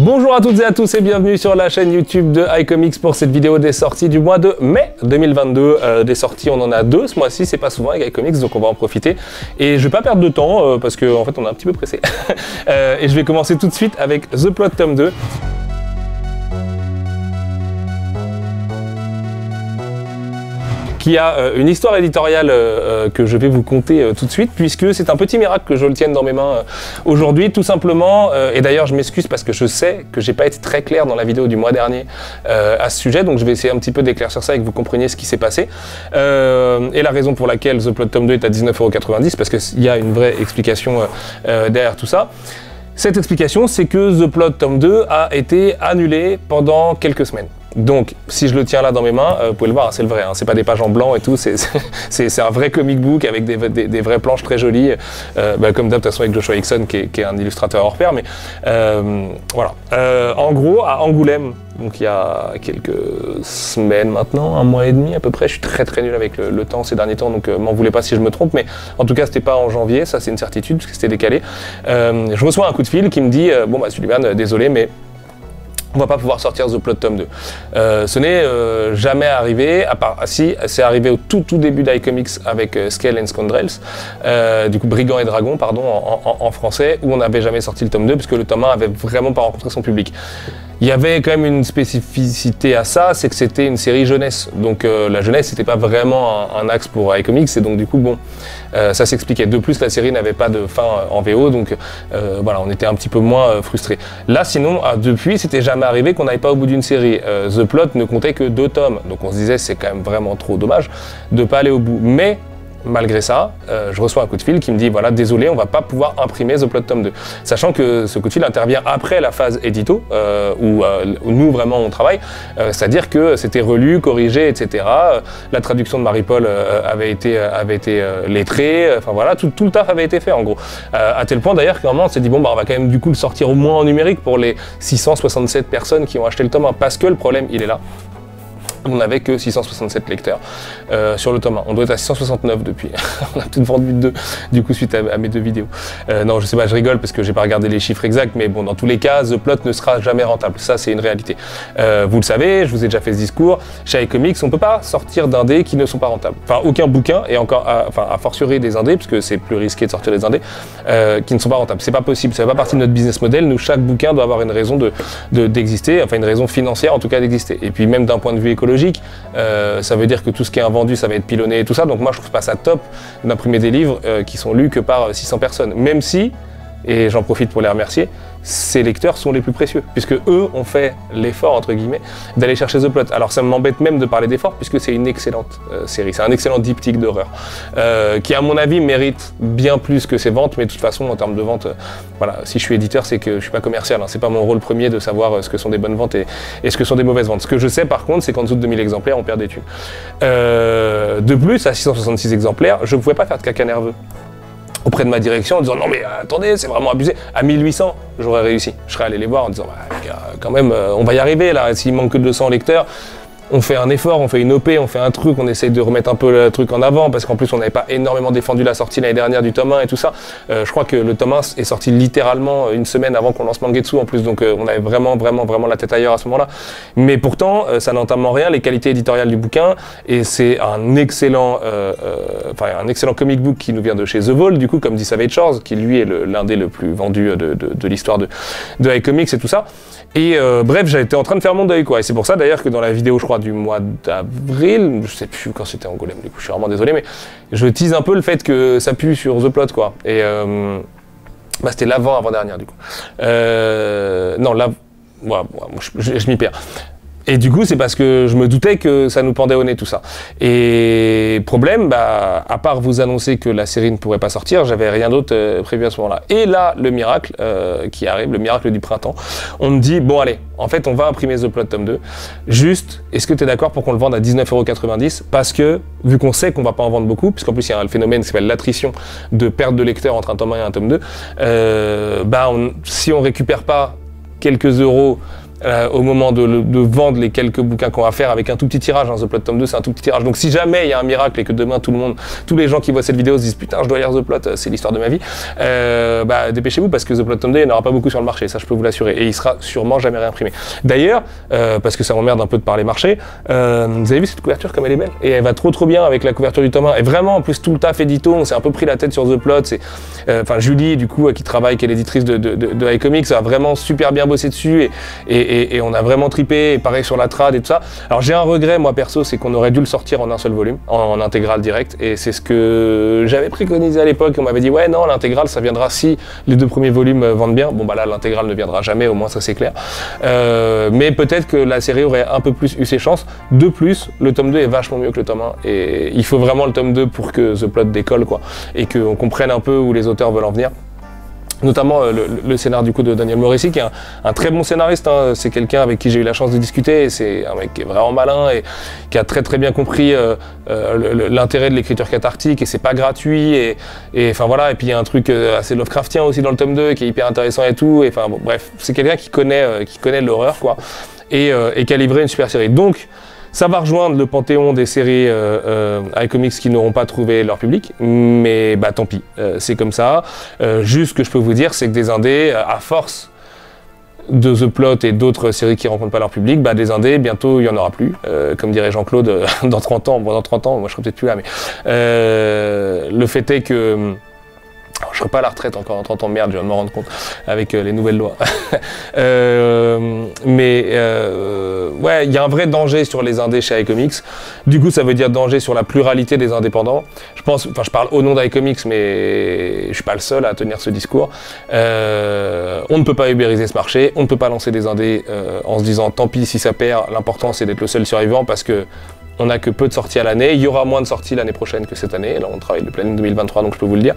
Bonjour à toutes et à tous et bienvenue sur la chaîne YouTube de iComics pour cette vidéo des sorties du mois de mai 2022. Des sorties, on en a deux ce mois-ci, c'est pas souvent avec iComics, donc on va en profiter. Et je vais pas perdre de temps parce qu'en fait on est un petit peu pressé. Et je vais commencer tout de suite avec The Plot tome 2. Qui a une histoire éditoriale que je vais vous conter tout de suite, puisque c'est un petit miracle que je le tienne dans mes mains aujourd'hui, tout simplement. Et d'ailleurs, je m'excuse parce que je sais que j'ai pas été très clair dans la vidéo du mois dernier à ce sujet, donc je vais essayer un petit peu d'éclaircir ça et que vous compreniez ce qui s'est passé. Et la raison pour laquelle The Plot tome 2 est à 19,90 €, parce qu'il y a une vraie explication derrière tout ça. Cette explication, c'est que The Plot tome 2 a été annulé pendant quelques semaines. Donc, si je le tiens là dans mes mains, vous pouvez le voir, hein, c'est le vrai, hein, c'est pas des pages en blanc et tout, c'est un vrai comic book avec des vraies planches très jolies, comme d'hab, de toute façon avec Joshua Hickson qui est un illustrateur hors pair, mais voilà. En gros, à Angoulême, donc il y a quelques semaines maintenant, un mois et demi à peu près, je suis très nul avec le temps ces derniers temps, donc m'en voulez pas si je me trompe, mais en tout cas c'était pas en janvier, ça c'est une certitude, parce que c'était décalé. Je reçois un coup de fil qui me dit, bon bah Sullivan, désolé, mais on va pas pouvoir sortir The Plot tome 2. Ce n'est jamais arrivé, à part, si, c'est arrivé au tout début d'iComics avec Scale and Scoundrels, du coup Brigands et Dragons, pardon, en français, où on n'avait jamais sorti le tome 2, parce que le tome 1 avait vraiment pas rencontré son public. Il y avait quand même une spécificité à ça, c'est que c'était une série jeunesse. Donc la jeunesse, c'était pas vraiment un axe pour iComics, et donc du coup, bon, ça s'expliquait. De plus, la série n'avait pas de fin en VO, donc voilà, on était un petit peu moins frustrés. Là, sinon, depuis, c'était jamais arrivé qu'on n'aille pas au bout d'une série. The Plot ne comptait que 2 tomes, donc on se disait, c'est quand même vraiment trop dommage de pas aller au bout. Mais malgré ça, je reçois un coup de fil qui me dit voilà, désolé, on va pas pouvoir imprimer The Plot tome 2. Sachant que ce coup de fil intervient après la phase édito, où nous vraiment on travaille, c'est-à-dire que c'était relu, corrigé, etc. La traduction de Marie-Paul avait été lettrée, enfin voilà, tout le taf avait été fait en gros. À tel point d'ailleurs qu'à un moment on s'est dit bon bah on va quand même du coup le sortir au moins en numérique pour les 667 personnes qui ont acheté le tome 1, parce que le problème il est là. On n'avait que 667 lecteurs sur le tome 1. On doit être à 669 depuis. On a peut-être vendu 2, du coup, suite à mes 2 vidéos. Non, je sais pas, je rigole parce que j'ai pas regardé les chiffres exacts, mais bon, dans tous les cas, The Plot ne sera jamais rentable. Ça, c'est une réalité. Vous le savez, je vous ai déjà fait ce discours. Chez iComics, on peut pas sortir d'indés qui ne sont pas rentables. Enfin, aucun bouquin, et encore, enfin, à fortiori des indés, parce que c'est plus risqué de sortir des indés, qui ne sont pas rentables. C'est pas possible. Ça fait pas partie de notre business model. Nous, chaque bouquin doit avoir une raison d'exister, enfin, une raison financière, en tout cas, d'exister. Et puis, même d'un point de vue écologique, ça veut dire que tout ce qui est invendu, ça va être pilonné et tout ça. Donc moi, je trouve pas ça top d'imprimer des livres qui sont lus que par 600 personnes. Même si, et j'en profite pour les remercier, ces lecteurs sont les plus précieux, puisque eux ont fait l'effort, entre guillemets, d'aller chercher The Plot. Alors ça m'embête même de parler d'effort, puisque c'est une excellente série, c'est un excellent diptyque d'horreur, qui à mon avis mérite bien plus que ses ventes, mais de toute façon en termes de vente, voilà, si je suis éditeur, c'est que je suis pas commercial, hein, c'est pas mon rôle premier de savoir ce que sont des bonnes ventes et ce que sont des mauvaises ventes. Ce que je sais par contre, c'est qu'en dessous de 2000 exemplaires, on perd des thunes. De plus, à 666 exemplaires, je ne pouvais pas faire de caca nerveux auprès de ma direction en disant non mais attendez, c'est vraiment abusé. À 1800, j'aurais réussi. Je serais allé les voir en disant bah, les gars, quand même, on va y arriver là, s'il manque que 200 lecteurs, on fait un effort, on fait une OP, on fait un truc, on essaye de remettre un peu le truc en avant, parce qu'en plus on n'avait pas énormément défendu la sortie l'année dernière du tome 1 et tout ça. Je crois que le tome 1 est sorti littéralement une semaine avant qu'on lance Mangetsu en plus, donc on avait vraiment la tête ailleurs à ce moment-là. Mais pourtant, ça n'entame en rien les qualités éditoriales du bouquin, et c'est un excellent comic book qui nous vient de chez The Vault, du coup, comme dit Savage Shores, qui lui est l'un des le plus vendus de l'histoire de iComics et tout ça. Et bref, j'étais en train de faire mon deuil, quoi. Et c'est pour ça d'ailleurs que dans la vidéo, je crois, du mois d'avril, je sais plus quand c'était Angoulême, du coup, je suis vraiment désolé, mais je tease un peu le fait que ça pue sur The Plot, quoi. Et bah, c'était l'avant-dernière, du coup. Non, là, ouais, je m'y perds. Et du coup, c'est parce que je me doutais que ça nous pendait au nez tout ça. Et problème, bah, à part vous annoncer que la série ne pourrait pas sortir, j'avais rien d'autre prévu à ce moment-là. Et là, le miracle qui arrive, le miracle du printemps, on me dit, bon allez, en fait, on va imprimer The Plot tome 2. Juste, est-ce que tu es d'accord pour qu'on le vende à 19,90 €? Parce que, vu qu'on sait qu'on va pas en vendre beaucoup, puisqu'en plus il y a le phénomène qui s'appelle l'attrition de perte de lecteurs entre un tome 1 et un tome 2, bah, si on récupère pas quelques euros au moment de vendre les quelques bouquins qu'on va faire avec un tout petit tirage. Hein. The Plot tome 2, c'est un tout petit tirage. Donc si jamais il y a un miracle et que demain tous les gens qui voient cette vidéo se disent putain, je dois lire The Plot, c'est l'histoire de ma vie, bah, dépêchez-vous parce que The Plot tome 2, il n'y en aura pas beaucoup sur le marché, ça je peux vous l'assurer. Et il sera sûrement jamais réimprimé. D'ailleurs, parce que ça m'emmerde un peu de parler marché, vous avez vu cette couverture comme elle est belle? Et elle va trop bien avec la couverture du tome 1. Et vraiment, en plus, tout le taf édito, on s'est un peu pris la tête sur The Plot. Enfin, Julie, du coup, qui travaille, qui est l'éditrice de iComics, a vraiment super bien bossé dessus et on a vraiment tripé, et pareil sur la trad et tout ça. Alors j'ai un regret, moi perso, c'est qu'on aurait dû le sortir en un seul volume, en intégrale direct, et c'est ce que j'avais préconisé à l'époque. On m'avait dit ouais non, l'intégrale ça viendra si les 2 premiers volumes vendent bien. Bon bah là l'intégrale ne viendra jamais, au moins ça c'est clair. Mais peut-être que la série aurait un peu plus eu ses chances. De plus, le tome 2 est vachement mieux que le tome 1 et il faut vraiment le tome 2 pour que The Plot décolle quoi, et qu'on comprenne un peu où les auteurs veulent en venir. Notamment le scénar du coup de Daniel Morrissey, qui est un très bon scénariste, hein. C'est quelqu'un avec qui j'ai eu la chance de discuter, et c'est un mec qui est vraiment malin et qui a très bien compris l'intérêt de l'écriture cathartique, et c'est pas gratuit, et enfin voilà, et puis il y a un truc assez Lovecraftien aussi dans le tome 2 qui est hyper intéressant et tout, et enfin bon, bref, c'est quelqu'un qui connaît l'horreur quoi, et qui a livré une super série. Donc ça va rejoindre le panthéon des séries iComics qui n'auront pas trouvé leur public, mais bah tant pis, c'est comme ça. Juste ce que je peux vous dire, c'est que des indés, à force de The Plot et d'autres séries qui ne rencontrent pas leur public, bah des indés, bientôt il n'y en aura plus. Comme dirait Jean-Claude, dans 30 ans, bon dans 30 ans, moi je serai peut-être plus là, mais le fait est que je serai pas à la retraite encore en 30 ans, merde, je viens de m'en rendre compte avec les nouvelles lois. Ouais, il y a un vrai danger sur les indés chez iComics. Du coup, ça veut dire danger sur la pluralité des indépendants. Je pense, enfin, je parle au nom d'iComics, mais je suis pas le seul à tenir ce discours. On ne peut pas ubériser ce marché, on ne peut pas lancer des indés en se disant tant pis si ça perd, l'important c'est d'être le seul survivant parce que on n'a que peu de sorties à l'année, il y aura moins de sorties l'année prochaine que cette année, là on travaille le planning 2023 donc je peux vous le dire.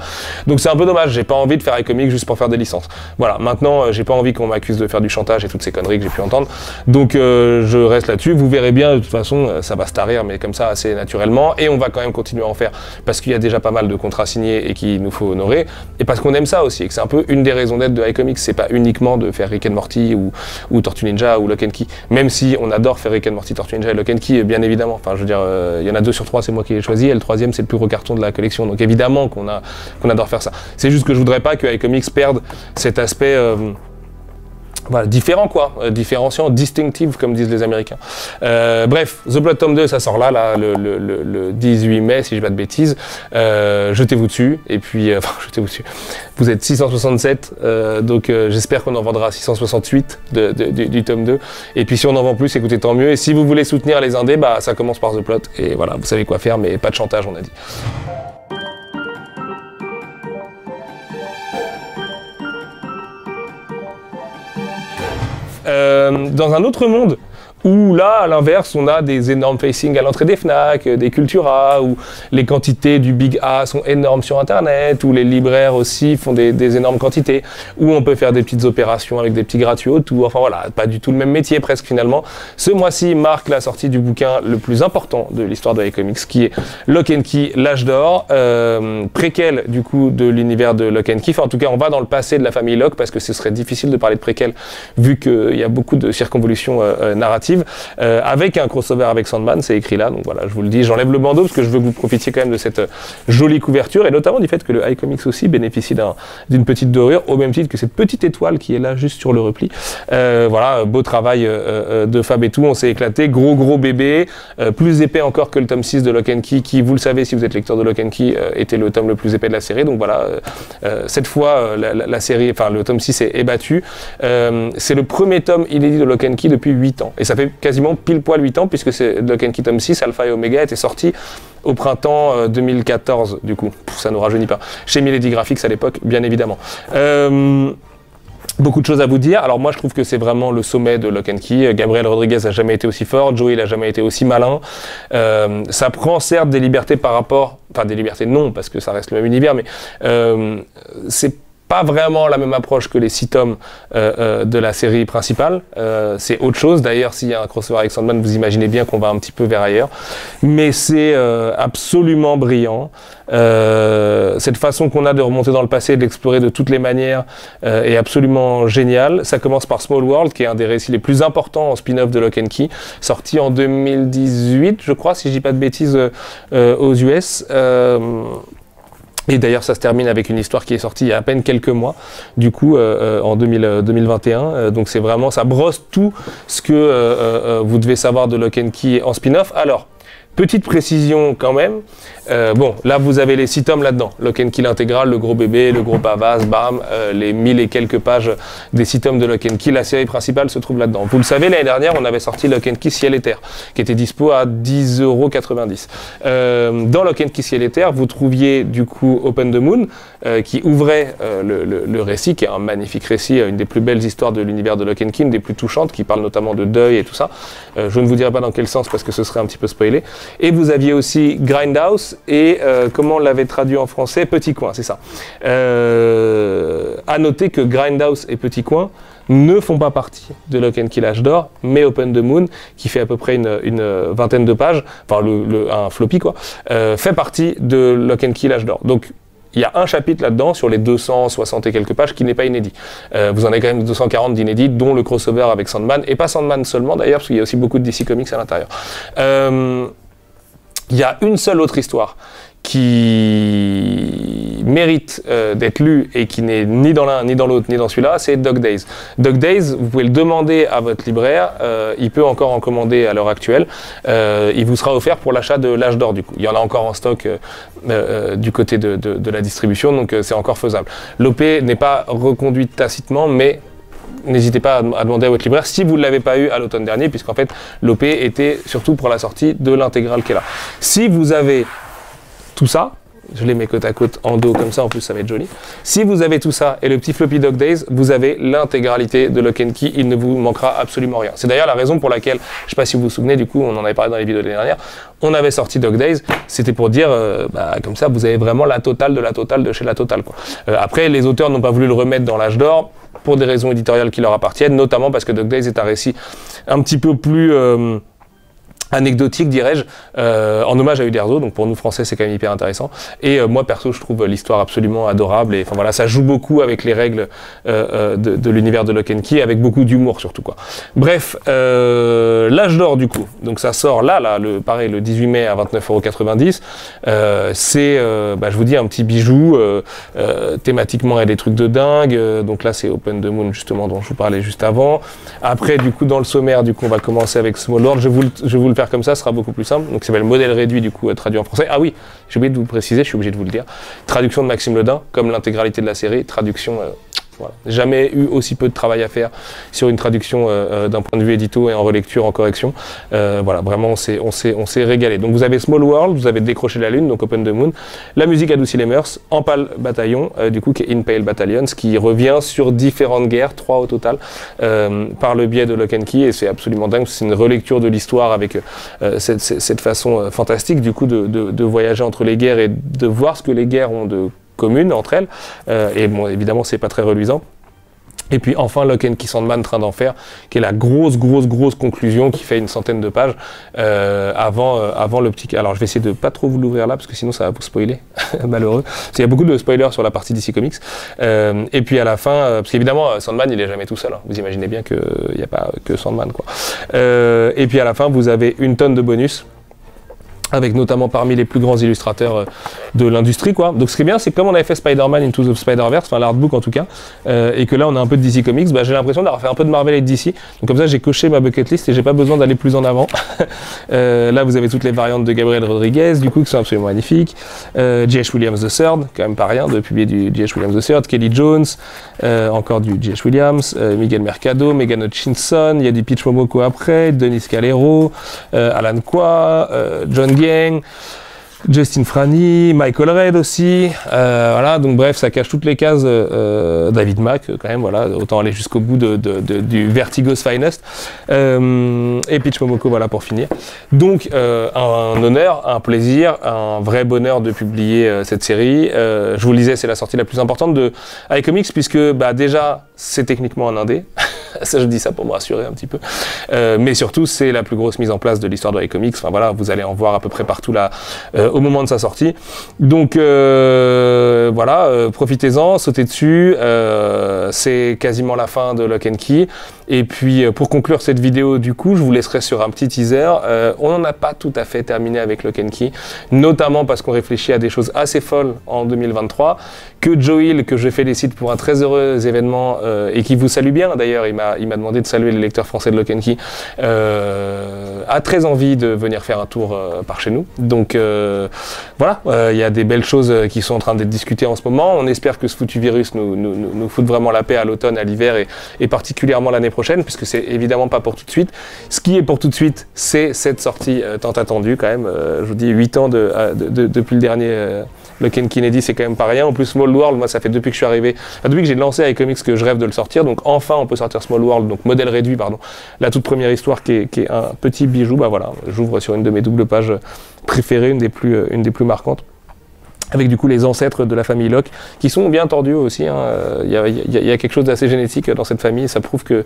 Donc c'est un peu dommage, j'ai pas envie de faire iComics juste pour faire des licences. Voilà, maintenant j'ai pas envie qu'on m'accuse de faire du chantage et toutes ces conneries que j'ai pu entendre. Donc je reste là-dessus, vous verrez bien, de toute façon ça va se tarir mais comme ça assez naturellement, et on va quand même continuer à en faire parce qu'il y a déjà pas mal de contrats signés et qu'il nous faut honorer, et parce qu'on aime ça aussi, et que c'est un peu une des raisons d'être de iComics, c'est pas uniquement de faire Rick and Morty ou Tortue Ninja ou Lock and Key, même si on adore faire Rick and Morty, Tortue Ninja et Lock and Key, bien évidemment. Enfin, je veux dire, il y en a 2 sur 3, c'est moi qui l'ai choisi, et le 3e, c'est le plus gros carton de la collection. Donc évidemment qu'on adore faire ça. C'est juste que je voudrais pas que iComics perde cet aspect voilà, différent quoi, différenciant, distinctive comme disent les Américains. Bref, The Plot tome 2, ça sort là le 18 mai si je dis pas de bêtises. Jetez-vous dessus, et puis, enfin jetez-vous dessus. Vous êtes 667, donc j'espère qu'on en vendra 668 du tome 2. Et puis si on en vend plus, écoutez, tant mieux. Et si vous voulez soutenir les indés, bah ça commence par The Plot. Et voilà, vous savez quoi faire, mais pas de chantage, on a dit. Dans un autre monde, où là, à l'inverse, on a des énormes facings à l'entrée des FNAC, des Cultura, où les quantités du Big A sont énormes sur Internet, où les libraires aussi font des énormes quantités, où on peut faire des petites opérations avec des petits gratuits autour, enfin voilà, pas du tout le même métier presque finalement. Ce mois-ci marque la sortie du bouquin le plus important de l'histoire de iComics, qui est Lock and Key, l'âge d'or, préquel du coup de l'univers de Lock and Key. Enfin, en tout cas, on va dans le passé de la famille Lock, parce que ce serait difficile de parler de préquel, vu qu'il y a beaucoup de circonvolutions narratives. Avec un crossover avec Sandman, c'est écrit là, donc voilà, je vous le dis, j'enlève le bandeau parce que je veux que vous profitiez quand même de cette jolie couverture, et notamment du fait que le iComics aussi bénéficie d'une petite dorure, au même titre que cette petite étoile qui est là juste sur le repli. Voilà, beau travail de Fab et tout, on s'est éclaté, gros bébé, plus épais encore que le tome 6 de Lock and Key, qui, vous le savez si vous êtes lecteur de Lock and Key, était le tome le plus épais de la série, donc voilà, cette fois la série, enfin le tome 6 est battu. C'est le premier tome inédit de Lock and Key depuis 8 ans, et ça fait quasiment pile poil 8 ans, puisque c'est Lock and Key tome 6, Alpha et Omega, était sorti au printemps 2014, du coup, ça nous rajeunit pas, chez Milady Graphics à l'époque, bien évidemment. Beaucoup de choses à vous dire. Alors moi je trouve que c'est vraiment le sommet de Lock and Key. Gabriel Rodriguez n'a jamais été aussi fort, Joey n'a jamais été aussi malin. Ça prend certes des libertés par rapport, enfin des libertés non, parce que ça reste le même univers, mais c'est pas vraiment la même approche que les 6 tomes de la série principale. C'est autre chose. D'ailleurs, s'il y a un crossover avec Sandman, vous imaginez bien qu'on va un petit peu vers ailleurs. Mais c'est absolument brillant. Cette façon qu'on a de remonter dans le passé, d'explorer de toutes les manières, est absolument géniale. Ça commence par Small World, qui est un des récits les plus importants en spin-off de Lock and Key, sorti en 2018, je crois, si je dis pas de bêtises, aux US. Et d'ailleurs, ça se termine avec une histoire qui est sortie il y a à peine quelques mois, du coup, en 2021. Donc c'est vraiment, ça brosse tout ce que vous devez savoir de Lock and Key en spin-off. Alors, petite précision quand même, bon, là vous avez les 6 tomes là-dedans, Lock and Key l'intégrale, le gros bébé, le gros pavasse, bam, les 1000 et quelques pages des 6 tomes de Lock and Key, la série principale se trouve là-dedans. Vous le savez, l'année dernière, on avait sorti Lock and Key Ciel et Terre, qui était dispo à 10,90 €. Dans Lock and Key Ciel et Terre, vous trouviez du coup Open the Moon, qui ouvrait le récit, qui est un magnifique récit, une des plus belles histoires de l'univers de Lock and Key, une des plus touchantes, qui parle notamment de deuil et tout ça. Je ne vous dirai pas dans quel sens, parce que ce serait un petit peu spoilé. Et vous aviez aussi Grindhouse et, comment on l'avait traduit en français, Petit Coin, c'est ça. À noter que Grindhouse et Petit Coin ne font pas partie de Lock and Key l'âge d'or, mais Open the Moon, qui fait à peu près une vingtaine de pages, enfin un floppy quoi, fait partie de Lock and Key l'âge d'or. Donc, il y a un chapitre là-dedans, sur les 260 et quelques pages, qui n'est pas inédit. Vous en avez quand même 240 d'inédits, dont le crossover avec Sandman, et pas Sandman seulement d'ailleurs, parce qu'il y a aussi beaucoup de DC Comics à l'intérieur. Il y a une seule autre histoire qui mérite d'être lue et qui n'est ni dans l'un, ni dans l'autre, ni dans celui-là, c'est Dog Days. Dog Days, vous pouvez le demander à votre libraire, il peut encore en commander à l'heure actuelle, il vous sera offert pour l'achat de l'âge d'or du coup. Il y en a encore en stock du côté de la distribution, donc c'est encore faisable. L'OP n'est pas reconduite tacitement, mais n'hésitez pas à demander à votre libraire si vous ne l'avez pas eu à l'automne dernier, puisqu'en fait l'OP était surtout pour la sortie de l'intégrale qui est là. Si vous avez tout ça, je les mets côte à côte en dos comme ça, en plus ça va être joli. Si vous avez tout ça et le petit floppy Dog Days, vous avez l'intégralité de Lock and Key, il ne vous manquera absolument rien. C'est d'ailleurs la raison pour laquelle, je ne sais pas si vous vous souvenez, du coup on en avait parlé dans les vidéos de l'année dernière, on avait sorti Dog Days, c'était pour dire, comme ça vous avez vraiment la totale de chez la totale, quoi. Après les auteurs n'ont pas voulu le remettre dans l'âge d'or, pour des raisons éditoriales qui leur appartiennent, notamment parce que Dog Days est un récit un petit peu plus anecdotique, dirais-je, en hommage à Uderzo, donc pour nous français c'est quand même hyper intéressant, et moi perso je trouve l'histoire absolument adorable, et enfin voilà, ça joue beaucoup avec les règles de l'univers de Lock and Key, avec beaucoup d'humour surtout quoi. Bref, l'âge d'or du coup, donc ça sort là pareil le 18 mai à 29,90 €, c'est, je vous dis, un petit bijou, thématiquement il y a des trucs de dingue, donc là c'est Open the Moon justement dont je vous parlais juste avant. Après du coup dans le sommaire, du coup on va commencer avec Small World, je vous le faire comme ça, ce sera beaucoup plus simple. Donc, c'est le modèle réduit, du coup, traduit en français. Ah oui, j'ai oublié de vous le préciser, je suis obligé de vous le dire. Traduction de Maxime Ledin, comme l'intégralité de la série. Traduction, voilà. Jamais eu aussi peu de travail à faire sur une traduction d'un point de vue édito et en relecture, en correction. Voilà, vraiment, on s'est régalé. Donc, vous avez Small World, vous avez Décroché la Lune, donc Open the Moon. La musique adoucit les mœurs. Empale Bataillon, du coup, qui est Impale Battalions, qui revient sur différentes guerres, 3 au total, par le biais de Lock and Key. Et c'est absolument dingue, c'est une relecture de l'histoire avec cette façon fantastique, du coup, de voyager entre les guerres et de voir ce que les guerres ont de communes entre elles, et bon, évidemment c'est pas très reluisant. Et puis enfin Lock and Key Sandman Train d'Enfer, qui est la grosse conclusion qui fait une centaine de pages avant le petit... Alors je vais essayer de pas trop vous l'ouvrir là parce que sinon ça va vous spoiler, malheureux. Parce qu'il y a beaucoup de spoilers sur la partie DC Comics. Et puis à la fin, parce qu'évidemment Sandman il est jamais tout seul, hein. Vous imaginez bien qu'il n'y a pas que Sandman quoi. Et puis à la fin vous avez une tonne de bonus, avec notamment parmi les plus grands illustrateurs de l'industrie, quoi. Donc ce qui est bien, c'est que comme on avait fait Spider-Man Into the Spider-Verse, enfin l'artbook en tout cas, et que là on a un peu de DC Comics, j'ai l'impression d'avoir fait un peu de Marvel et de DC. Donc comme ça j'ai coché ma bucket list et j'ai pas besoin d'aller plus en avant. Là vous avez toutes les variantes de Gabriel Rodriguez, du coup, qui sont absolument magnifiques. J.H. Williams III, quand même pas rien de publier du J.H. Williams III, Kelly Jones, encore du J.H. Williams, Miguel Mercado, Megan Hutchinson, il y a du Pitch Momoko après, Denis Calero, Alan Kwa, John Gang. Justin Frani, Michael Red aussi, voilà, donc bref, ça cache toutes les cases. David Mack, quand même, voilà, autant aller jusqu'au bout du Vertigo's Finest, et Peach Momoko, voilà, pour finir. Donc, un honneur, un plaisir, un vrai bonheur de publier cette série. Je vous le disais, c'est la sortie la plus importante de iComics, puisque, bah, déjà, c'est techniquement un indé. Ça, je dis ça pour me rassurer un petit peu. Mais surtout, c'est la plus grosse mise en place de l'histoire de iComics. Enfin voilà, vous allez en voir à peu près partout là au moment de sa sortie. Donc voilà, profitez-en, sautez dessus. C'est quasiment la fin de Lock and Key. Et puis pour conclure cette vidéo, du coup, je vous laisserai sur un petit teaser. On n'en a pas tout à fait terminé avec Lock and Key, notamment parce qu'on réfléchit à des choses assez folles en 2023. Que Joe Hill, que je félicite pour un très heureux événement et qui vous salue bien d'ailleurs, il m'a demandé de saluer les lecteurs français de Lock and Key, a très envie de venir faire un tour par chez nous. Donc voilà, il y a des belles choses qui sont en train d'être discutées en ce moment. On espère que ce foutu virus nous fout vraiment la paix à l'automne, à l'hiver et particulièrement l'année prochaine, puisque c'est évidemment pas pour tout de suite. Ce qui est pour tout de suite, c'est cette sortie tant attendue quand même. Je vous dis 8 ans depuis le dernier Lock and Key, c'est quand même pas rien. En plus, Small World, moi ça fait depuis que je suis arrivé, depuis que j'ai lancé iComics que je rêve de le sortir. Donc enfin on peut sortir Small World, donc modèle réduit, pardon. La toute première histoire qui est un petit bijou. Bah voilà, j'ouvre sur une de mes doubles pages préférées, une des plus marquantes, avec du coup les ancêtres de la famille Locke, qui sont bien tordus aussi. Il y a quelque chose d'assez génétique dans cette famille, ça prouve que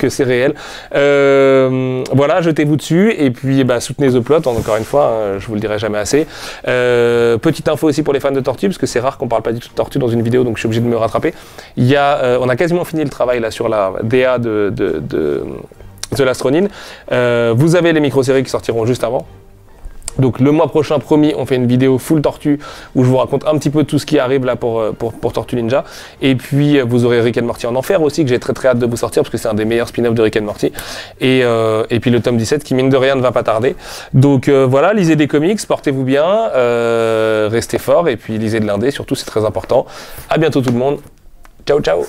c'est réel. Voilà, jetez-vous dessus, et puis bah, soutenez The Plot, encore une fois, je vous le dirai jamais assez. Petite info aussi pour les fans de Tortue, parce que c'est rare qu'on parle pas du tout de Tortue dans une vidéo, donc je suis obligé de me rattraper. On a quasiment fini le travail là sur la DA de The Last Ronin. Vous avez les micro-séries qui sortiront juste avant. Donc le mois prochain, promis, on fait une vidéo full Tortue où je vous raconte un petit peu tout ce qui arrive là pour Tortue Ninja. Et puis vous aurez Rick and Morty en enfer aussi, que j'ai très hâte de vous sortir parce que c'est un des meilleurs spin-offs de Rick and Morty. Et puis le tome 17 qui, mine de rien, ne va pas tarder. Donc voilà, lisez des comics, portez-vous bien, restez forts et puis lisez de l'indé, surtout c'est très important. À bientôt tout le monde. Ciao ciao.